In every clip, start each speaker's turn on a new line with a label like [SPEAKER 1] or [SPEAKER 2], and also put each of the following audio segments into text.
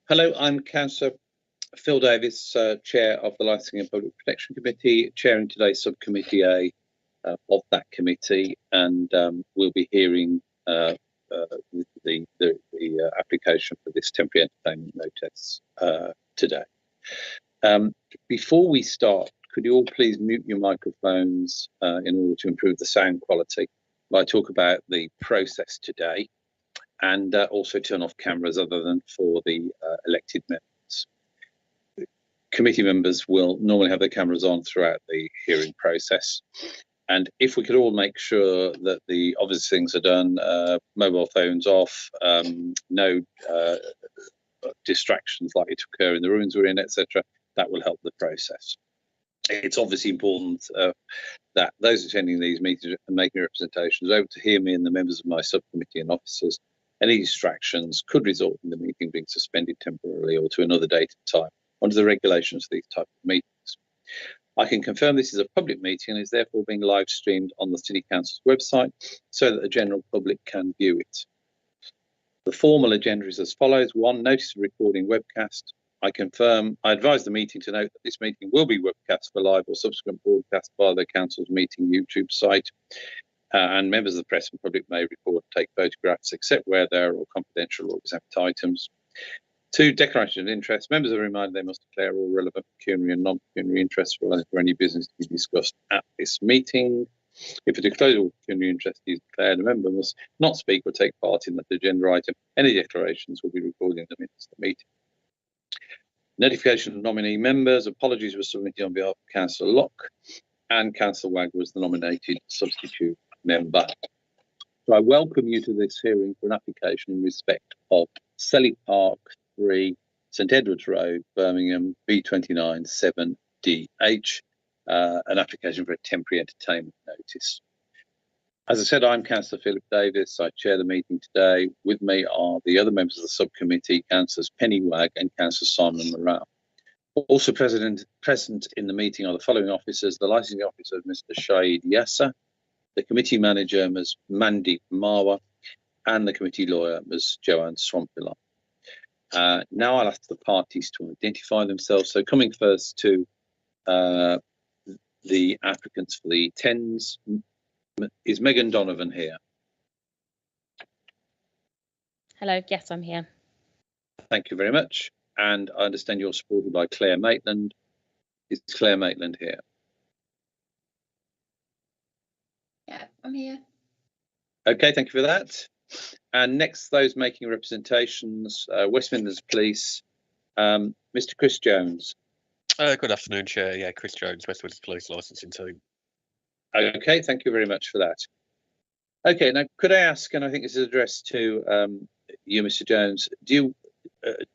[SPEAKER 1] Hello, I'm Councillor Phil Davis, Chair of the Licensing and Public Protection Committee, chairing today's Subcommittee A of that committee, and we'll be hearing the application for this temporary entertainment notice today. Before we start, could you all please mute your microphones in order to improve the sound quality? I talk about the process today, and also turn off cameras other than for the elected members. Committee members will normally have their cameras on throughout the hearing process. And if we could all make sure that the obvious things are done, mobile phones off, no distractions likely to occur in the rooms we're in, etc., that will help the process. It's obviously important that those attending these meetings and making representations are able to hear me and the members of my subcommittee and officers. Any distractions could result in the meeting being suspended temporarily or to another date and time under the regulations of these type of meetings. I can confirm this is a public meeting and is therefore being live streamed on the City Council's website so that the general public can view it. The formal agenda is as follows. 1. Notice of recording webcast. I advise the meeting to note that this meeting will be webcast for live or subsequent broadcast via the Council's meeting YouTube site. And members of the press and public may record and take photographs except where they are all confidential or exempt items. 2. Declaration of interest. Members are reminded they must declare all relevant pecuniary and non-pecuniary interests related to any business to be discussed at this meeting. If a declarable pecuniary interest is declared, a member must not speak or take part in the agenda item. Any declarations will be recorded in the minutes of the meeting. Notification of nominee members. Apologies were submitted on behalf of Councillor Locke, and Councillor Wagg was the nominated substitute member. So I welcome you to this hearing for an application in respect of Selly Park 3, St Edward's Road, Birmingham, B29 7DH, an application for a temporary entertainment notice. As I said, I'm Councillor Philip Davis. I chair the meeting today. With me are the other members of the subcommittee, Councillors Penny Wagg and Councillor Simon Morrell. Also present in the meeting are the following officers: the licensing officer, Mr. Shahid Yasser, the committee manager, Ms. Mandeep Marwa, and the committee lawyer, Ms. Joanne Swampila. Now I'll ask the parties to identify themselves. So coming first to the applicants for the TENS, is Megan Donovan here?
[SPEAKER 2] Hello, yes, I'm here.
[SPEAKER 1] Thank you very much. And I understand you're supported by Claire Maitland. Is Claire Maitland here?
[SPEAKER 3] Yeah, I'm here.
[SPEAKER 1] Okay, thank you for that. And next, those making representations, West Midlands Police, Mr. Chris Jones.
[SPEAKER 4] Good afternoon, Chair. Yeah, Chris Jones, West Midlands Police Licensing Team.
[SPEAKER 1] Okay, thank you very much for that. Okay, now could I ask, and I think this is addressed to you, Mr. Jones, do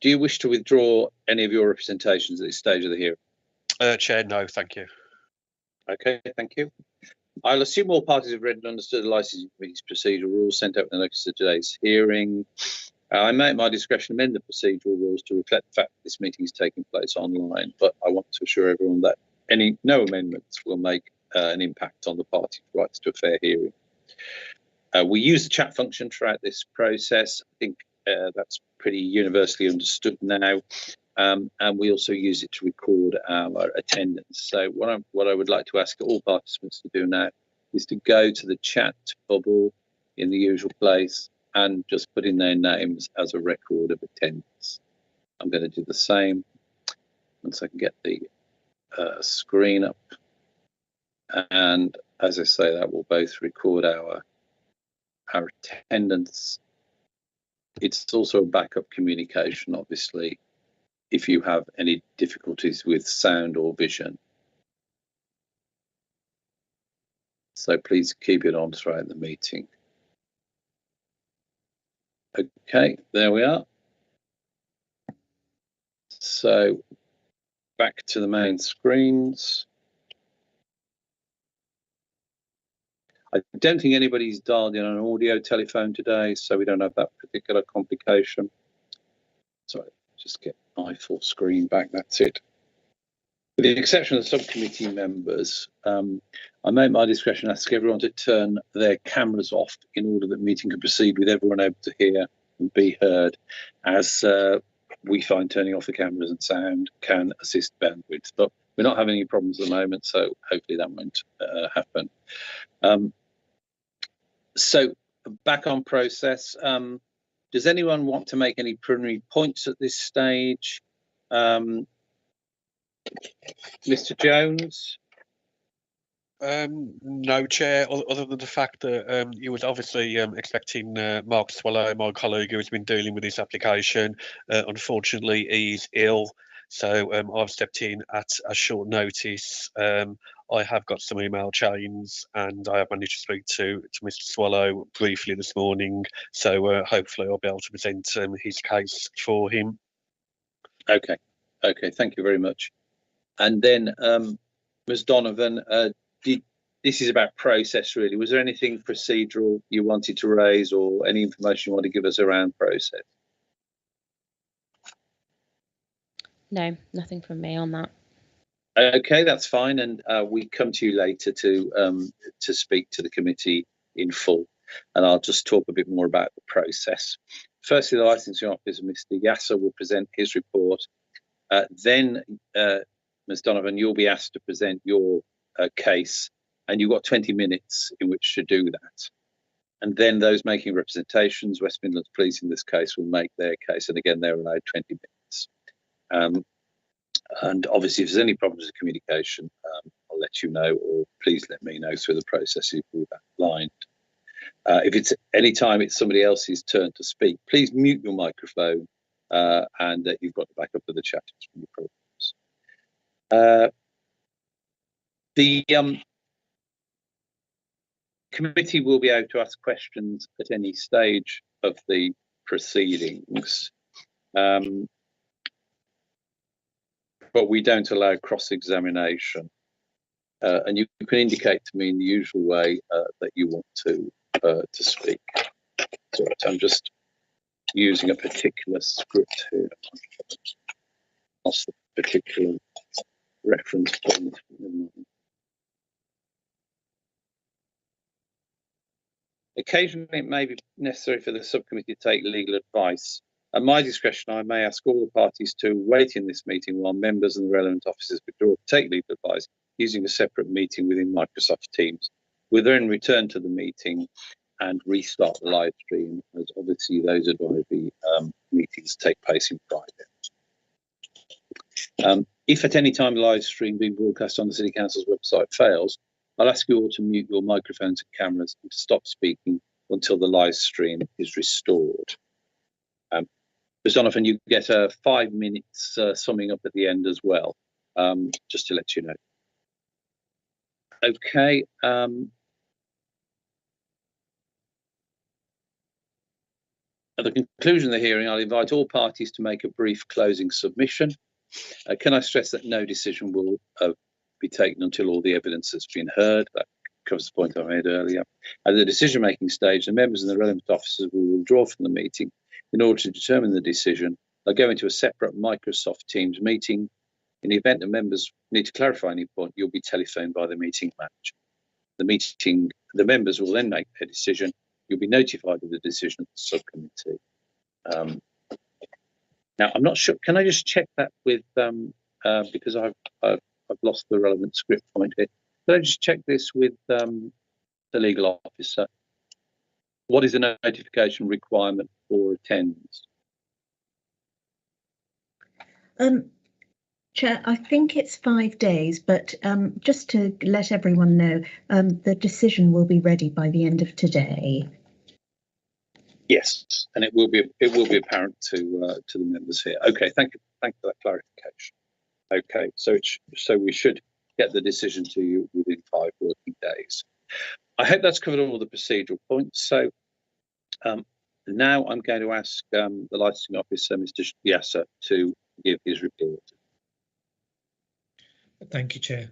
[SPEAKER 1] you wish to withdraw any of your representations at this stage of the hearing?
[SPEAKER 4] Chair, no, thank you.
[SPEAKER 1] Okay, thank you. I'll assume all parties have read and understood the licensing committee's procedural rules sent out in the notice of today's hearing. I may at my discretion amend the procedural rules to reflect the fact that this meeting is taking place online, but I want to assure everyone that no amendments will make an impact on the party's rights to a fair hearing. We use the chat function throughout this process. I think that's pretty universally understood now. And we also use it to record our attendance. So what I would like to ask all participants to do now is to go to the chat bubble in the usual place and just put in their names as a record of attendance. I'm going to do the same once I can get the screen up. And as I say, that will both record our attendance. It's also a backup communication, obviously, if you have any difficulties with sound or vision. So please keep it on throughout the meeting. Okay, there we are. So back to the main screens. I don't think anybody's dialed in an audio telephone today, so we don't have that particular complication. Sorry, just get my full screen back, that's it. With the exception of the subcommittee members, I may at my discretion ask everyone to turn their cameras off in order that the meeting can proceed with everyone able to hear and be heard, as we find turning off the cameras and sound can assist bandwidth, but we're not having any problems at the moment, so hopefully that won't happen. So back on process, does anyone want to make any preliminary points at this stage? Mr. Jones?
[SPEAKER 4] No, Chair, other than the fact that you was obviously expecting Mark Swallow, my colleague who has been dealing with this application. Unfortunately, he's ill, so I've stepped in at a short notice. I have got some email chains, and I have managed to speak to Mr. Swallow briefly this morning, so hopefully I'll be able to present his case for him.
[SPEAKER 1] Okay, thank you very much. And then, Ms. Donovan, this is about process, really. Was there anything procedural you wanted to raise, or any information you want to give us around process?
[SPEAKER 2] No, nothing from me on that.
[SPEAKER 1] Okay, that's fine, and we come to you later to speak to the committee in full, and I'll just talk a bit more about the process. Firstly, the licensing officer, Mr. Yasser, will present his report. Then, Ms. Donovan, you'll be asked to present your case, and you've got 20 minutes in which to do that. And then those making representations, West Midlands Police in this case, will make their case, and again, they're allowed 20 minutes. And obviously, if there's any problems with communication, I'll let you know, or please let me know through the processes we've outlined. If it's any time it's somebody else's turn to speak, please mute your microphone, and you've got the backup of the chat from your problems. The committee will be able to ask questions at any stage of the proceedings. But we don't allow cross-examination, and you can indicate to me in the usual way that you want to speak. So I'm just using a particular script here. That's the particular reference point. Occasionally, it may be necessary for the subcommittee to take legal advice. At my discretion, I may ask all the parties to wait in this meeting while members and the relevant officers withdraw to take legal advice using a separate meeting within Microsoft Teams. We'll then return to the meeting and restart the live stream, as obviously those advisory meetings take place in private. If at any time the live stream being broadcast on the City Council's website fails, I'll ask you all to mute your microphones and cameras and to stop speaking until the live stream is restored. Ms. Donovan, you get 5 minutes summing up at the end as well, just to let you know. Okay. At the conclusion of the hearing, I'll invite all parties to make a brief closing submission. Can I stress that no decision will be taken until all the evidence has been heard? That covers the point I made earlier. At the decision-making stage, the members and the relevant officers will withdraw from the meeting. In order to determine the decision, they'll go into a separate Microsoft Teams meeting. In the event that members need to clarify any point, you'll be telephoned by the meeting manager. The members will then make their decision. You'll be notified of the decision of the subcommittee. Now, I'm not sure. Can I just check that with because I've lost the relevant script point here. Can I just check this with the legal officer? What is the notification requirement for attendance?
[SPEAKER 5] Chair, I think it's 5 days, but just to let everyone know, the decision will be ready by the end of today.
[SPEAKER 1] Yes, and it will be apparent to the members here. Okay, thank you for that clarification. Okay, so we should get the decision to you within 5 working days. I hope that's covered all the procedural points. So now I'm going to ask the licensing officer, Mr. Yasser, to give his report.
[SPEAKER 6] Thank you, Chair.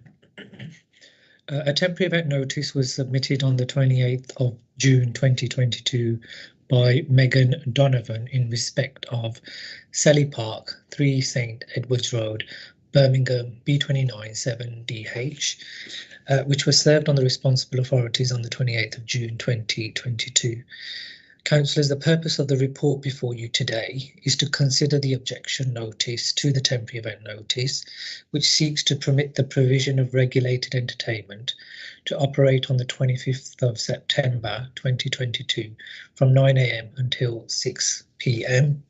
[SPEAKER 6] A temporary event notice was submitted on the 28th of June 2022 by Megan Donovan in respect of Selly Park, 3 St Edwards Road, Birmingham, B29 7DH, which was served on the responsible authorities on the 28th of June 2022. Councillors, the purpose of the report before you today is to consider the objection notice to the temporary event notice, which seeks to permit the provision of regulated entertainment to operate on the 25th of September 2022 from 9 AM until 6 PM.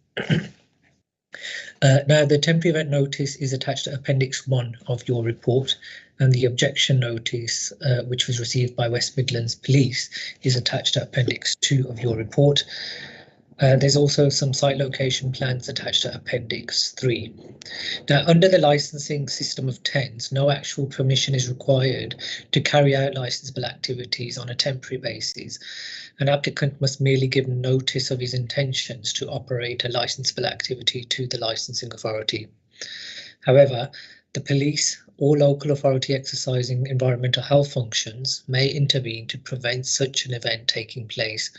[SPEAKER 6] Now, the temporary event notice is attached to Appendix 1 of your report, and the objection notice, which was received by West Midlands Police, is attached to Appendix 2 of your report. There's also some site location plans attached to Appendix 3. Now, under the licensing system of TENS, no actual permission is required to carry out licensable activities on a temporary basis. An applicant must merely give notice of his intentions to operate a licensable activity to the licensing authority. However, the police or local authority exercising environmental health functions may intervene to prevent such an event taking place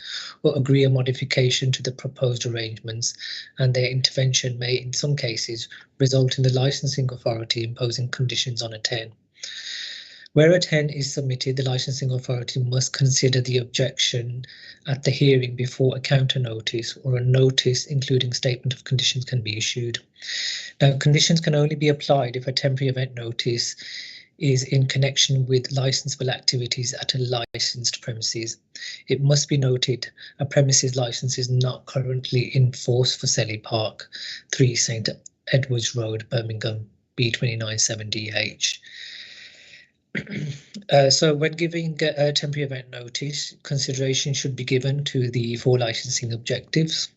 [SPEAKER 6] or agree a modification to the proposed arrangements, and their intervention may in some cases result in the licensing authority imposing conditions on a TEN. Where a TEN is submitted, the licensing authority must consider the objection at the hearing before a counter notice or a notice including statement of conditions can be issued. Now, conditions can only be applied if a temporary event notice is in connection with licensable activities at a licensed premises. It must be noted a premises license is not currently in force for Selly Park, 3 St Edwards Road, Birmingham, B297DH. So when giving a temporary event notice, consideration should be given to the 4 licensing objectives,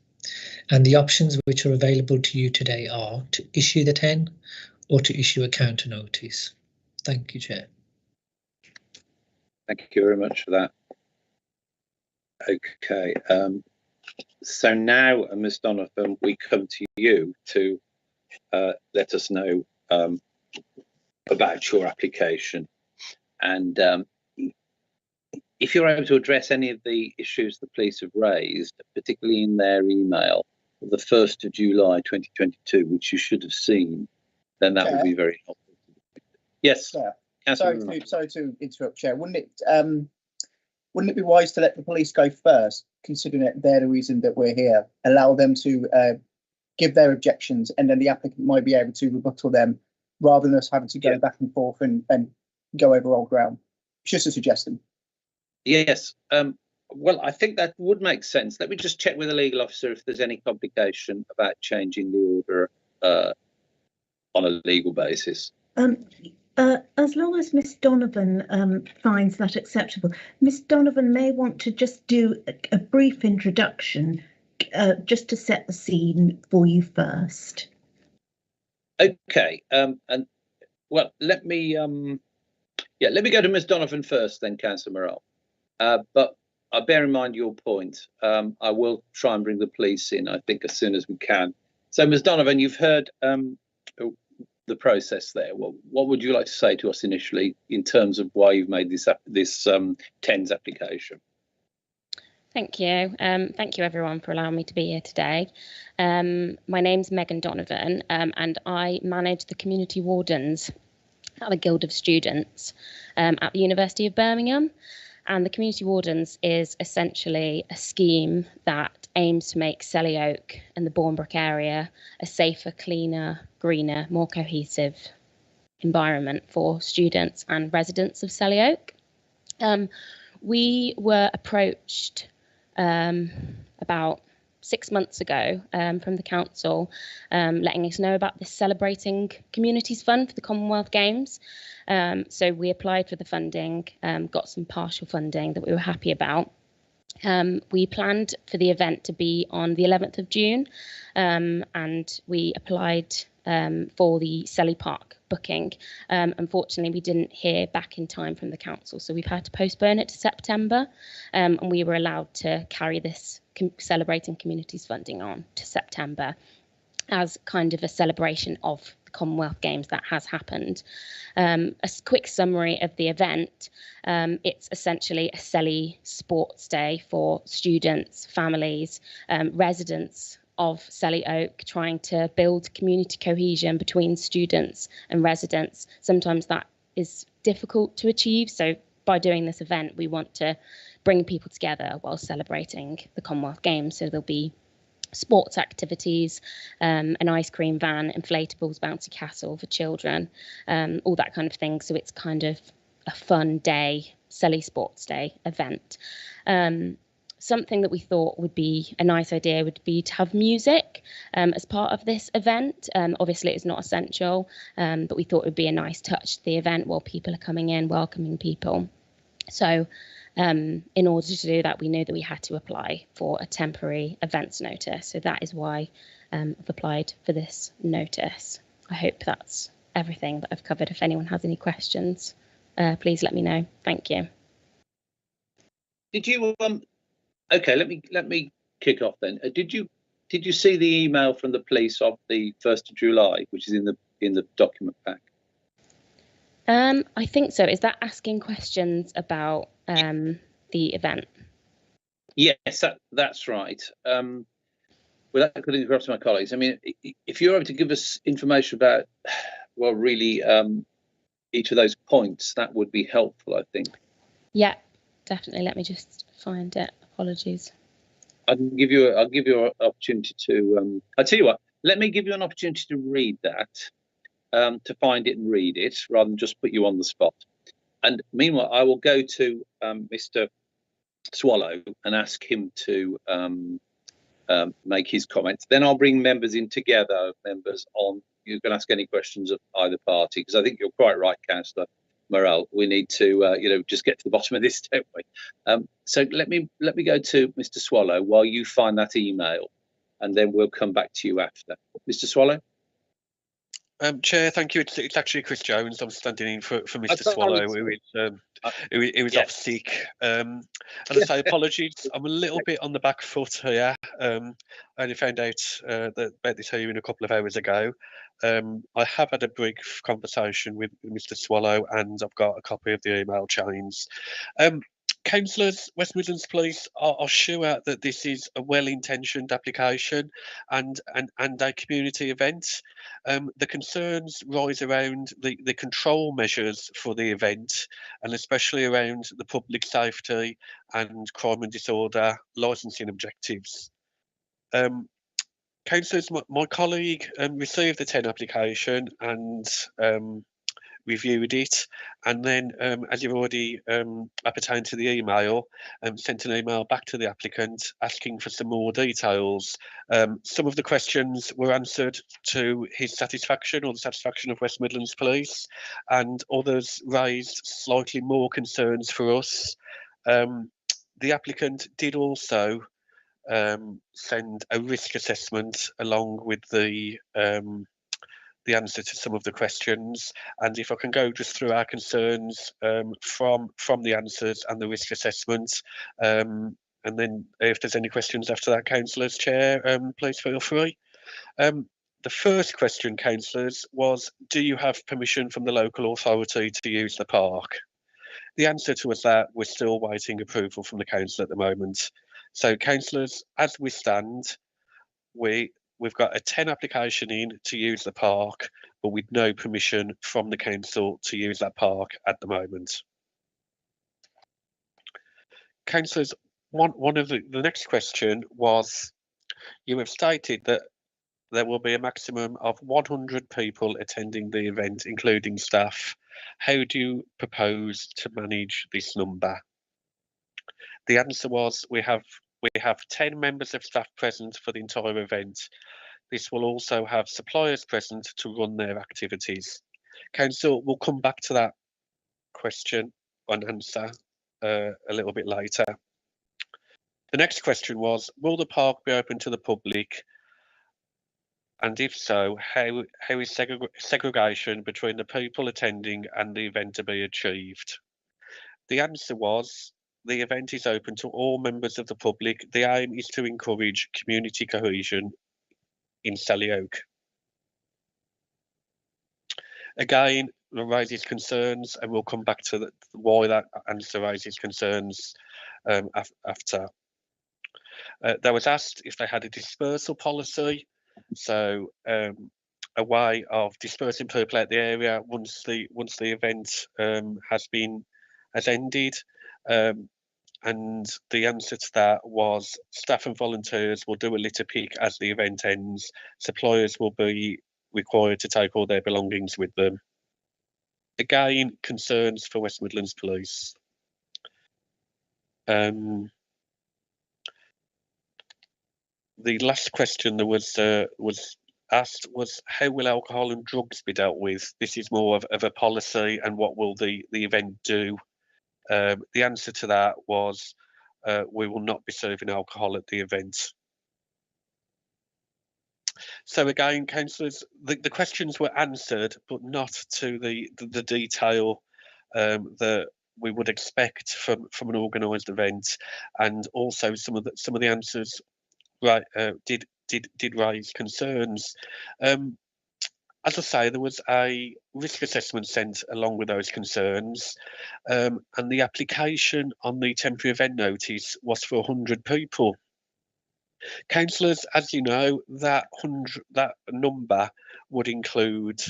[SPEAKER 6] and the options which are available to you today are to issue the TEN or to issue a counter notice. Thank you, Chair.
[SPEAKER 1] Thank you very much for that. Okay, so now, Ms Donovan, we come to you to let us know about your application. And if you're able to address any of the issues the police have raised, particularly in their email of the 1st of July 2022, which you should have seen, then that would be very helpful. Yes.
[SPEAKER 7] Yeah. Sorry to interrupt, Chair. Wouldn't it be wise to let the police go first, considering that they're the reason that we're here? Allow them to give their objections, and then the applicant might be able to rebuttal them, rather than us having to go back and forth and go over old ground. Just a suggestion.
[SPEAKER 1] Yes. Well, I think that would make sense. Let me just check with the legal officer if there's any complication about changing the order on a legal basis.
[SPEAKER 5] As long as Miss Donovan finds that acceptable, Miss Donovan may want to just do a brief introduction just to set the scene for you first.
[SPEAKER 1] Okay. And well, let me go to Ms Donovan first, then Councillor Morrell. But I bear in mind your point. I will try and bring the police in, I think, as soon as we can. So, Ms Donovan, you've heard the process there. What would you like to say to us initially in terms of why you've made this TENS application?
[SPEAKER 2] Thank you. Thank you, everyone, for allowing me to be here today. My name's Megan Donovan, and I manage the community wardens at the Guild of Students at the University of Birmingham. And the Community Wardens is essentially a scheme that aims to make Selly Oak and the Bournebrook area a safer, cleaner, greener, more cohesive environment for students and residents of Selly Oak. We were approached about 6 months ago from the council, letting us know about this Celebrating Communities Fund for the Commonwealth Games. So we applied for the funding, got some partial funding that we were happy about. We planned for the event to be on the 11th of June, and we applied for the Selly Park booking. Unfortunately, we didn't hear back in time from the council, so we've had to postpone it to September, and we were allowed to carry this Celebrating Communities funding on to September as kind of a celebration of the Commonwealth Games that has happened. A quick summary of the event: it's essentially a Selly sports day for students, families, residents of Selly Oak, trying to build community cohesion between students and residents. Sometimes that is difficult to achieve, so by doing this event we want to bring people together while celebrating the Commonwealth Games. So there'll be sports activities, an ice cream van, inflatables, bouncy castle for children, all that kind of thing. So it's kind of a fun day, silly sports day event. Something that we thought would be a nice idea would be to have music as part of this event. Obviously, it's not essential, but we thought it would be a nice touch to the event while people are coming in, welcoming people. So in order to do that, we knew that we had to apply for a temporary events notice. So that is why I've applied for this notice. I hope that's everything that I've covered. If anyone has any questions, please let me know. Thank you.
[SPEAKER 1] Did you okay, let me kick off then. Did you see the email from the police of the 1st of July, which is in the document pack?
[SPEAKER 2] I think so. Is that asking questions about the event?
[SPEAKER 1] Yes, that's right. Without cutting across to my colleagues, I mean, if you're able to give us information about, well, really, each of those points, that would be helpful, I think.
[SPEAKER 2] Yeah, definitely. Let me just find it. Apologies.
[SPEAKER 1] I'll give you an opportunity to. I'll tell you what. Let me give you an opportunity to read that, to find it and read it, rather than just put you on the spot. And meanwhile, I will go to Mr. Swallow and ask him to make his comments. Then I'll bring members in together. Members on. You can ask any questions of either party, because I think you're quite right, Councillor Morell. We need to, just get to the bottom of this, don't we? So let me go to Mr. Swallow while you find that email, and then we'll come back to you after. Mr. Swallow.
[SPEAKER 4] Chair, thank you. It's actually Chris Jones. I'm standing in for Mr. Swallow, who is off sick. And I say apologies. I'm a little bit on the back foot here. I only found out about this hearing a couple of hours ago. I have had a brief conversation with Mr. Swallow, and I've got a copy of the email chains. Councillors, West Midlands Police are sure that this is a well-intentioned application and a community event. The concerns rise around the control measures for the event, and especially around the public safety and crime and disorder licensing objectives. Councillors, my colleague received the 10 application and reviewed it, and then, as you've already appertained to the email, sent an email back to the applicant asking for some more details. Some of the questions were answered to his satisfaction, or the satisfaction of West Midlands Police, and others raised slightly more concerns for us. The applicant did also send a risk assessment along with the answer to some of the questions, and if I can go just through our concerns from the answers and the risk assessment, and then if there's any questions after that, councillors, chair, please feel free. The first question, councillors, was, do you have permission from the local authority to use the park? The answer to us that we're still waiting approval from the council at the moment. So councillors, as we stand, we've got a 10 application in to use the park, but with no permission from the council to use that park at the moment. Councillors, one of the next question was, you have stated that there will be a maximum of 100 people attending the event, including staff. How do you propose to manage this number? The answer was, we have 10 members of staff present for the entire event. This will also have suppliers present to run their activities. Council will come back to that question and answer a little bit later. The next question was, will the park be open to the public? And if so, how is segregation between the people attending and the event to be achieved? The answer was, the event is open to all members of the public. The aim is to encourage community cohesion in Selly Oak. Again, raises concerns, and we'll come back to why that answer raises concerns after. They was asked if they had a dispersal policy, so a way of dispersing people out the area once the event has ended. and the answer to that was staff and volunteers will do a litter pick as the event ends. Suppliers will be required to take all their belongings with them. Again, concerns for West Midlands Police. The last question that was asked was, how will alcohol and drugs be dealt with? This is more of a policy, and what will the event do? The answer to that was, we will not be serving alcohol at the event. So again, councillors, the questions were answered, but not to the detail that we would expect from an organised event, and also some of the answers did raise concerns. As I say, there was a risk assessment sent along with those concerns, and the application on the temporary event notice was for 100 people. Councillors, as you know, that number would include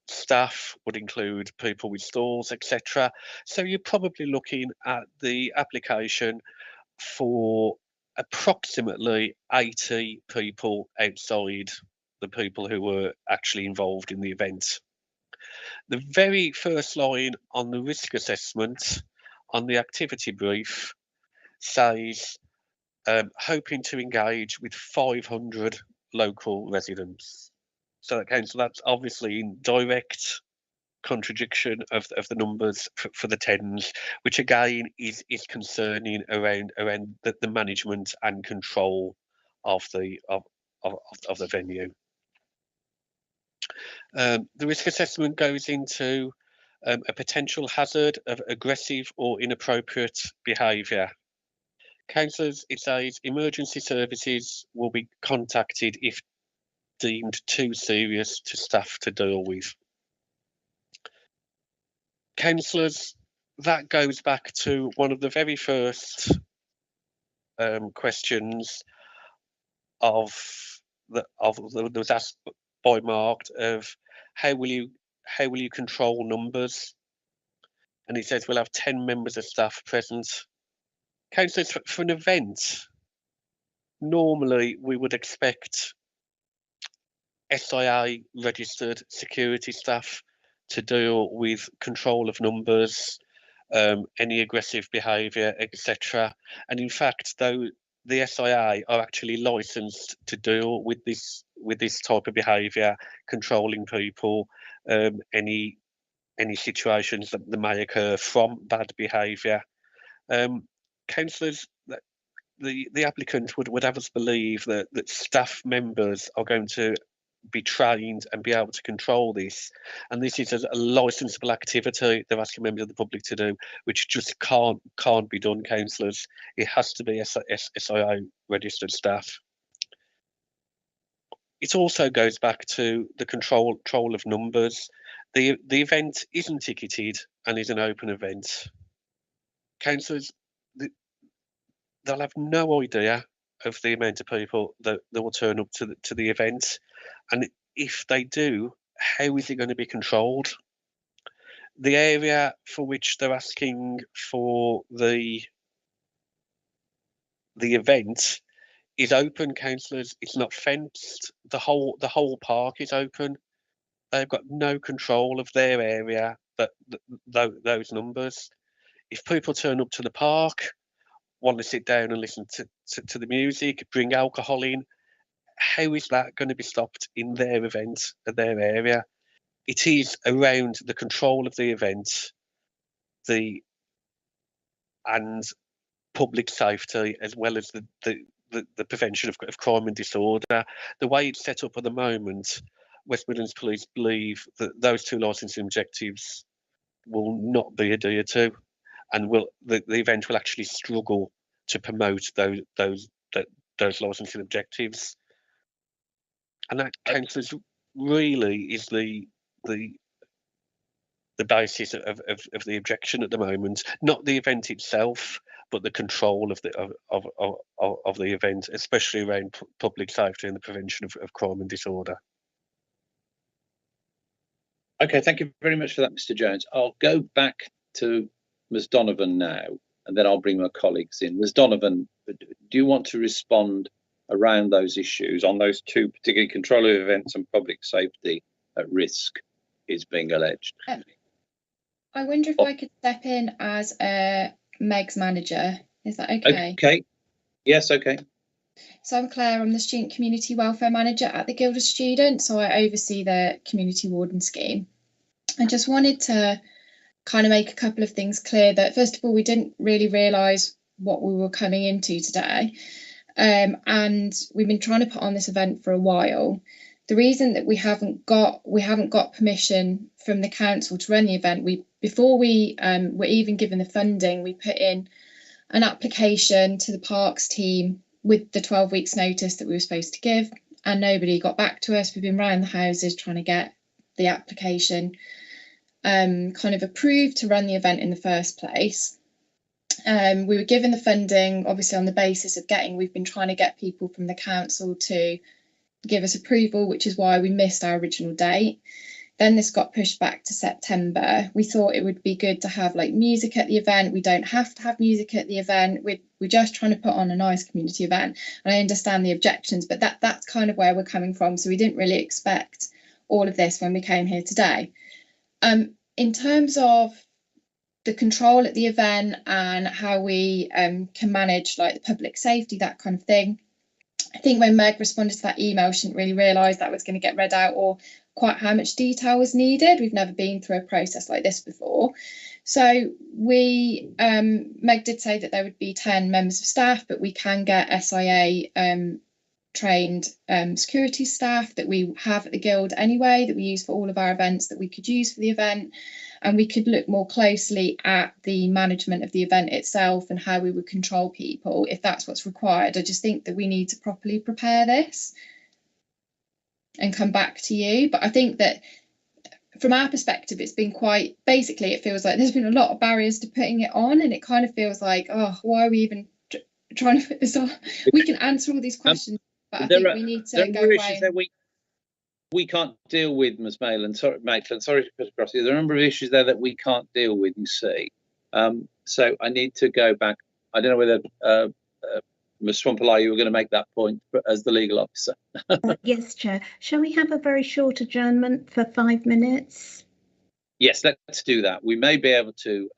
[SPEAKER 4] staff, would include people with stalls, etc. So you're probably looking at the application for approximately 80 people outside the people who were actually involved in the event. The very first line on the risk assessment on the activity brief says, hoping to engage with 500 local residents. So that's obviously in direct contradiction of the numbers for the tens, which again is concerning around the management and control of the venue. The risk assessment goes into a potential hazard of aggressive or inappropriate behaviour. Councillors, it says emergency services will be contacted if deemed too serious to staff to deal with. Councillors, that goes back to one of the very first questions that was asked by Mark of how will you control numbers? And he says we'll have 10 members of staff present. Councillors, for an event, normally we would expect SIA registered security staff to deal with control of numbers, any aggressive behaviour, etc. And in fact, though, the SIA are actually licensed to deal with this type of behaviour, controlling people, any situations that may occur from bad behaviour. Councillors, the applicant would have us believe that staff members are going to be trained and be able to control this, and this is a licensable activity they're asking members of the public to do, which just can't be done. Councillors, it has to be SIA registered staff. It also goes back to the control of numbers. The event isn't ticketed and is an open event. Councillors, they'll have no idea of the amount of people that will turn up to the event, and if they do, how is it going to be controlled? The area for which they're asking for the event is open, councillors. It's not fenced. The whole park is open. They've got no control of their area, those numbers. If people turn up to the park, want to sit down and listen to the music, bring alcohol in, how is that going to be stopped in their event, their area? It is around the control of the event, and public safety, as well as the prevention of crime and disorder. The way it's set up at the moment, West Midlands Police believe that those two licensing objectives will not be adhered to, and the event will actually struggle to promote those licensing objectives. And that, councillors, really is the basis of the objection at the moment, not the event itself, but the control of the event, especially around public safety and the prevention of crime and disorder.
[SPEAKER 1] Okay, thank you very much for that, Mr. Jones. I'll go back to Ms. Donovan now. and then I'll bring my colleagues in. Ms. Donovan, do you want to respond around those issues on those two, particularly control of events and public safety at risk is being alleged?
[SPEAKER 3] I wonder if I could step in as a Meg's manager. Is that okay?
[SPEAKER 1] Okay. Yes, okay.
[SPEAKER 3] So I'm Claire, I'm the Student Community Welfare Manager at the Guild of Students, so I oversee the Community Warden scheme. I just wanted to kind of make a couple of things clear that, first of all, we didn't really realise what we were coming into today, and we've been trying to put on this event for a while. The reason that we haven't got permission from the council to run the event, before we were even given the funding, we put in an application to the parks team with the 12 weeks notice that we were supposed to give, and nobody got back to us. We've been round the houses trying to get the application kind of approved to run the event in the first place. We were given the funding, obviously on the basis of we've been trying to get people from the council to give us approval, which is why we missed our original date. Then this got pushed back to September. We thought it would be good to have like music at the event. We don't have to have music at the event. We're just trying to put on a nice community event. And I understand the objections, but that's kind of where we're coming from. So we didn't really expect all of this when we came here today. In terms of the control at the event and how we can manage like the public safety, that kind of thing, I think when Meg responded to that email, she didn't really realise that was going to get read out or quite how much detail was needed. We've never been through a process like this before. So Meg did say that there would be 10 members of staff, but we can get SIA trained security staff that we have at the Guild anyway, that we use for all of our events, that we could use for the event. And we could look more closely at the management of the event itself and how we would control people if that's what's required. I just think that we need to properly prepare this and come back to you. But I think that from our perspective, it's been quite, basically, it feels like there's been a lot of barriers to putting it on, and it kind of feels like, oh, why are we even trying to put this on? We can answer all these questions, but I think we need to go away.
[SPEAKER 1] That we can't deal with, Ms. Maitland. Sorry to put across you. There are a number of issues there that we can't deal with, you see. So I need to go back. I don't know whether Ms. Swampalai, you were going to make that point as the legal officer.
[SPEAKER 5] Yes, Chair. Shall we have a very short adjournment for 5 minutes?
[SPEAKER 1] Yes, let's do that. We may be able to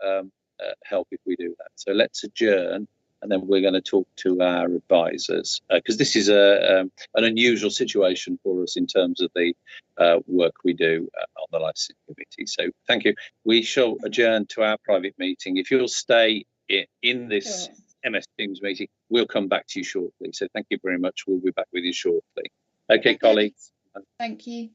[SPEAKER 1] help if we do that. So let's adjourn, and then we're going to talk to our advisors, because this is an unusual situation for us in terms of the work we do on the licensing committee. So thank you. We shall adjourn to our private meeting. If you'll stay in this MS Teams meeting, we'll come back to you shortly. So thank you very much. We'll be back with you shortly. Okay, colleagues.
[SPEAKER 3] Thank you.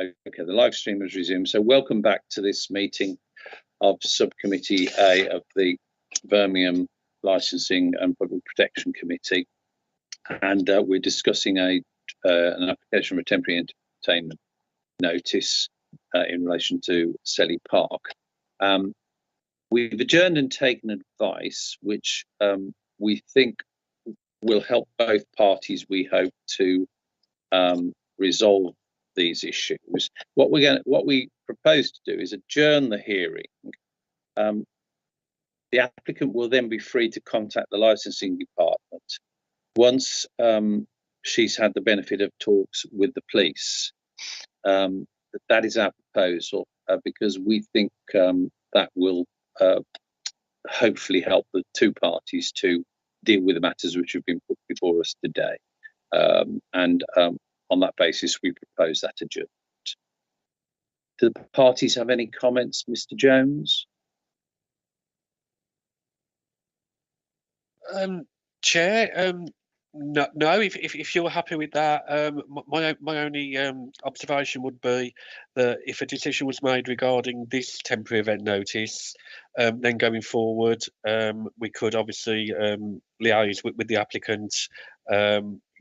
[SPEAKER 1] Okay, the live stream has resumed. So welcome back to this meeting of Subcommittee A of the Birmingham Licensing and Public Protection Committee. And we're discussing an application for a temporary entertainment notice in relation to Selly Park. We've adjourned and taken advice, which we think will help both parties, we hope, to resolve these issues. What we propose to do is adjourn the hearing. The applicant will then be free to contact the licensing department once she's had the benefit of talks with the police. That is our proposal, because we think that will hopefully help the two parties to deal with the matters which have been put before us today. And on that basis, we propose that adjournment. Do the parties have any comments, Mr. Jones?
[SPEAKER 4] Chair, no. If you're happy with that, my only observation would be that if a decision was made regarding this temporary event notice, then going forward, we could obviously liaise with the applicant,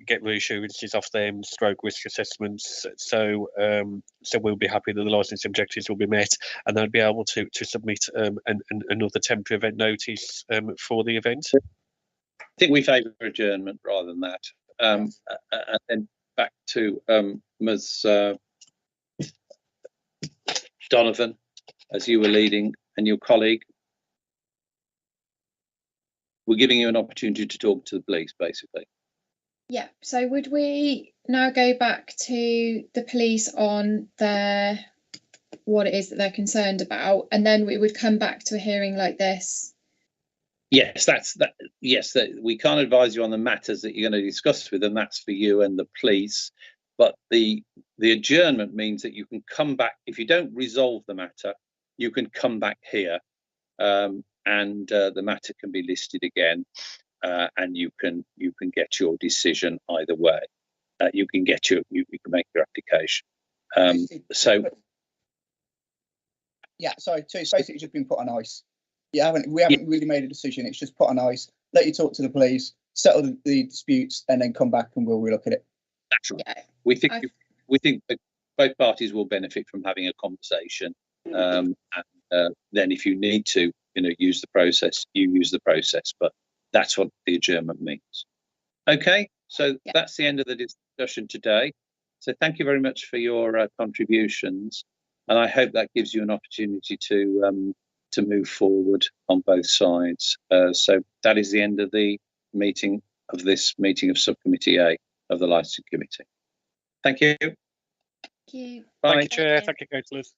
[SPEAKER 4] get reassurances off them, stroke risk assessments. So we'll be happy that the licence objectives will be met, and they'll be able to submit another temporary event notice for the event.
[SPEAKER 1] I think we favour adjournment rather than that. And then back to Ms. Donovan, as you were leading, and your colleague. We're giving you an opportunity to talk to the police, basically.
[SPEAKER 3] Yeah, so would we now go back to the police on what it is that they're concerned about, and then we would come back to a hearing like this?
[SPEAKER 1] Yes, yes, we can't advise you on the matters that you're going to discuss with them. That's for you and the police. But the adjournment means that you can come back. If you don't resolve the matter, you can come back here, and the matter can be listed again, and you can get your decision either way. You can make your application. So
[SPEAKER 7] yeah, sorry. So it's basically just been put on ice. We haven't really made a decision. It's just put on ice. Let you talk to the police, settle the disputes, and then come back and we'll relook at it.
[SPEAKER 1] That's right. Yeah. We think that both parties will benefit from having a conversation. And then, if you need to, use the process, you use the process. But that's what the adjournment means. Okay, so that's the end of the discussion today. So thank you very much for your contributions, and I hope that gives you an opportunity to move forward on both sides. So that is the end of the meeting of Subcommittee A of the Licensing Committee. Thank you.
[SPEAKER 3] Thank you.
[SPEAKER 1] Bye.
[SPEAKER 4] Thank you, Chair. Thank you, councillors.